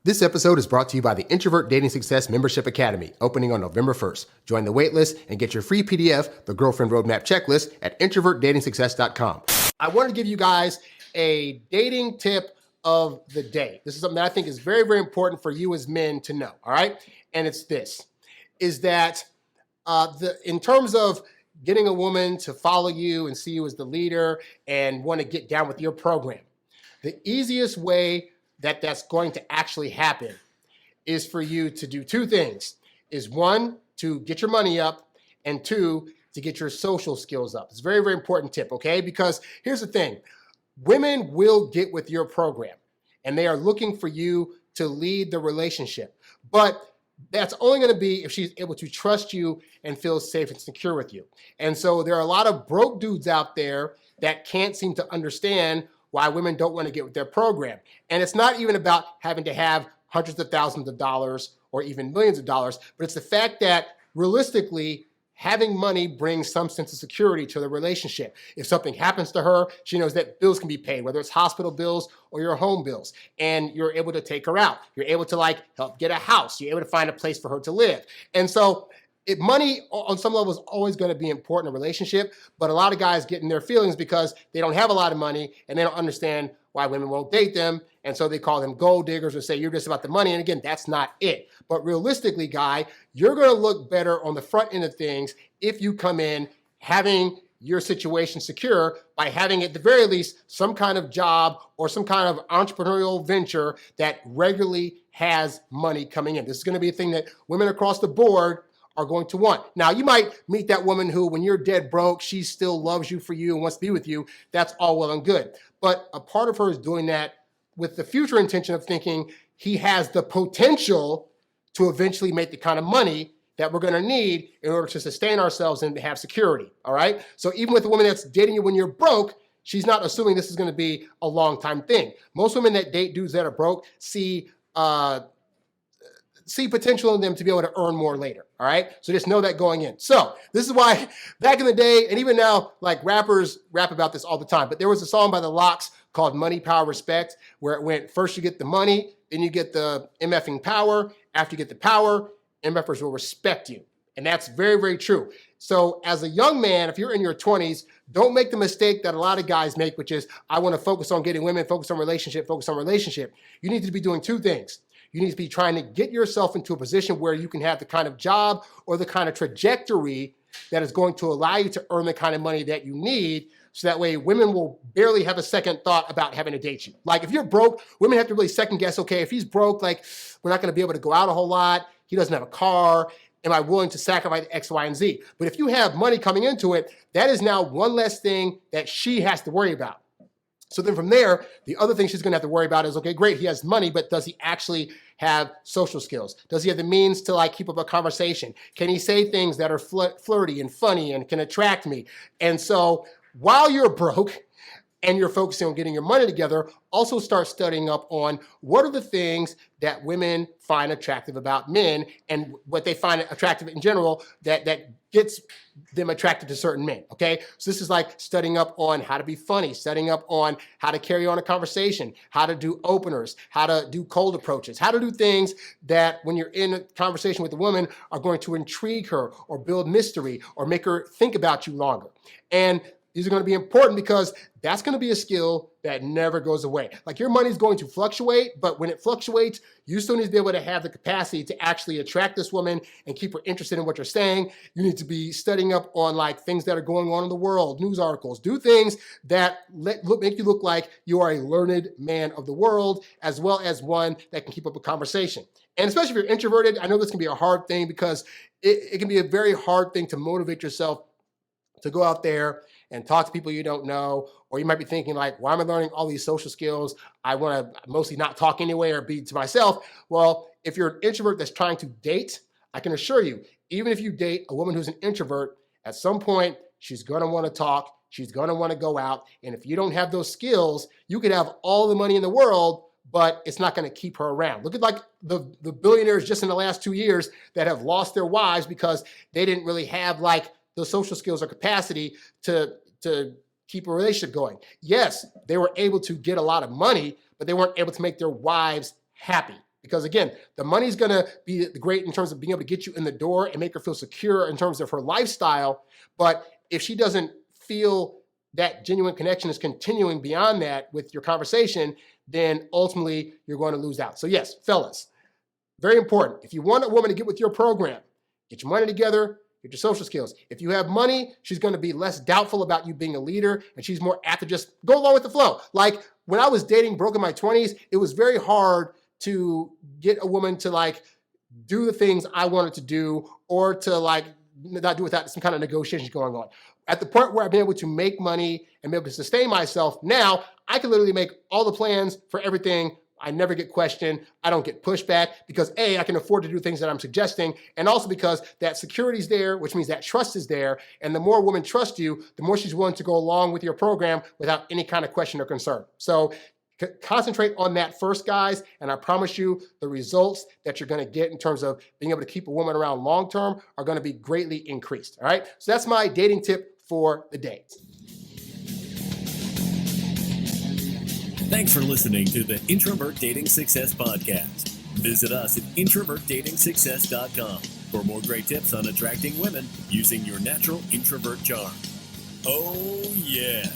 This episode is brought to you by the Introvert Dating Success Membership Academy, opening on November 1st. Join the waitlist and get your free PDF, the Girlfriend Roadmap Checklist, at introvertdatingsuccess.com. I wanted to give you guys a dating tip of the day. This is something that I think is very, very important for you as men to know, all right? And it's this, is that in terms of getting a woman to follow you and see you as the leader and want to get down with your program, the easiest way that that's going to actually happen is for you to do two things. Is one, to get your money up, and two, to get your social skills up. It's a very, very important tip, okay? Because here's the thing. Women will get with your program, and they are looking for you to lead the relationship. But that's only going to be if she's able to trust you and feel safe and secure with you. And so there are a lot of broke dudes out there that can't seem to understand why women don't want to get with their program. And it's not even about having to have hundreds of thousands of dollars or even millions of dollars, but it's the fact that realistically, having money brings some sense of security to the relationship. If something happens to her, she knows that bills can be paid, whether it's hospital bills or your home bills, and you're able to take her out. You're able to help get a house. You're able to find a place for her to live. And so money on some level is always going to be important in a relationship, but a lot of guys get in their feelings because they don't have a lot of money and they don't understand why women won't date them. And so they call them gold diggers or say you're just about the money. And again, that's not it. But realistically, guy, you're going to look better on the front end of things if you come in having your situation secure by having at the very least some kind of job or some kind of entrepreneurial venture that regularly has money coming in. This is going to be a thing that women across the board are going to want. Now, you might meet that woman who, when you're dead broke, she still loves you for you and wants to be with you. That's all well and good. But a part of her is doing that with the future intention of thinking he has the potential to eventually make the kind of money that we're going to need in order to sustain ourselves and to have security, all right? So even with a woman that's dating you when you're broke, she's not assuming this is going to be a long-time thing. Most women that date dudes that are broke see potential in them to be able to earn more later, all right? So just know that going in. So this is why back in the day, and even now, rappers rap about this all the time, but there was a song by the Lox called Money, Power, Respect, where it went, first you get the money, then you get the MFing power. After you get the power, MFers will respect you. And that's very, very true. So as a young man, if you're in your 20s, don't make the mistake that a lot of guys make, which is, I want to focus on getting women, focus on relationship. You need to be doing two things. You need to be trying to get yourself into a position where you can have the kind of job or the kind of trajectory that is going to allow you to earn the kind of money that you need. So that way women will barely have a second thought about having to date you. Like if you're broke, women have to really second guess, okay, if he's broke, we're not going to be able to go out a whole lot. He doesn't have a car. Am I willing to sacrifice X, Y, and Z? But if you have money coming into it, that is now one less thing that she has to worry about. So then from there, the other thing she's going to have to worry about is, okay, great, he has money, but does he actually have social skills? Does he have the means to keep up a conversation? Can he say things that are flirty and funny and can attract me? And so while you're broke and you're focusing on getting your money together, also start studying up on what are the things that women find attractive about men and what they find attractive in general that gets them attracted to certain men, okay? So this is like studying up on how to be funny, studying up on how to carry on a conversation, how to do openers, how to do cold approaches, how to do things that when you're in a conversation with a woman are going to intrigue her or build mystery or make her think about you longer. And these are going to be important because that's going to be a skill that never goes away. Your money is going to fluctuate, but when it fluctuates, you still need to be able to have the capacity to actually attract this woman and keep her interested in what you're saying. You need to be studying up on things that are going on in the world, news articles, do things that make you look like you are a learned man of the world, as well as one that can keep up a conversation. And especially if you're introverted, I know this can be a hard thing because it can be a very hard thing to motivate yourself to go out there and talk to people you don't know, or you might be thinking why am I learning all these social skills? I want to mostly not talk anyway or be to myself. Well, if you're an introvert that's trying to date, I can assure you, even if you date a woman who's an introvert, at some point, she's going to want to talk. She's going to want to go out. And if you don't have those skills, you could have all the money in the world, but it's not going to keep her around. Look at the billionaires just in the last 2 years that have lost their wives because they didn't really have the social skills or capacity to keep a relationship going. Yes, they were able to get a lot of money, but they weren't able to make their wives happy. Because again, the money's going to be great in terms of being able to get you in the door and make her feel secure in terms of her lifestyle. But if she doesn't feel that genuine connection is continuing beyond that with your conversation, then ultimately you're going to lose out. So yes, fellas, very important. If you want a woman to get with your program, get your money together, get your social skills. If you have money, she's going to be less doubtful about you being a leader, and she's more apt to just go along with the flow. Like when I was dating broke in my 20s, it was very hard to get a woman to like do the things I wanted to do, or to like not do without some kind of negotiations going on. At the point where I've been able to make money and be able to sustain myself, now I can literally make all the plans for everything. I never get questioned. I don't get pushback because A, I can afford to do things that I'm suggesting, and also because that security's there, which means that trust is there. And the more a woman trusts you, the more she's willing to go along with your program without any kind of question or concern. So concentrate on that first, guys, and I promise you the results that you're going to get in terms of being able to keep a woman around long term are going to be greatly increased. All right, so that's my dating tip for the day. Thanks for listening to the Introvert Dating Success Podcast. Visit us at introvertdatingsuccess.com for more great tips on attracting women using your natural introvert charm. Oh, yeah.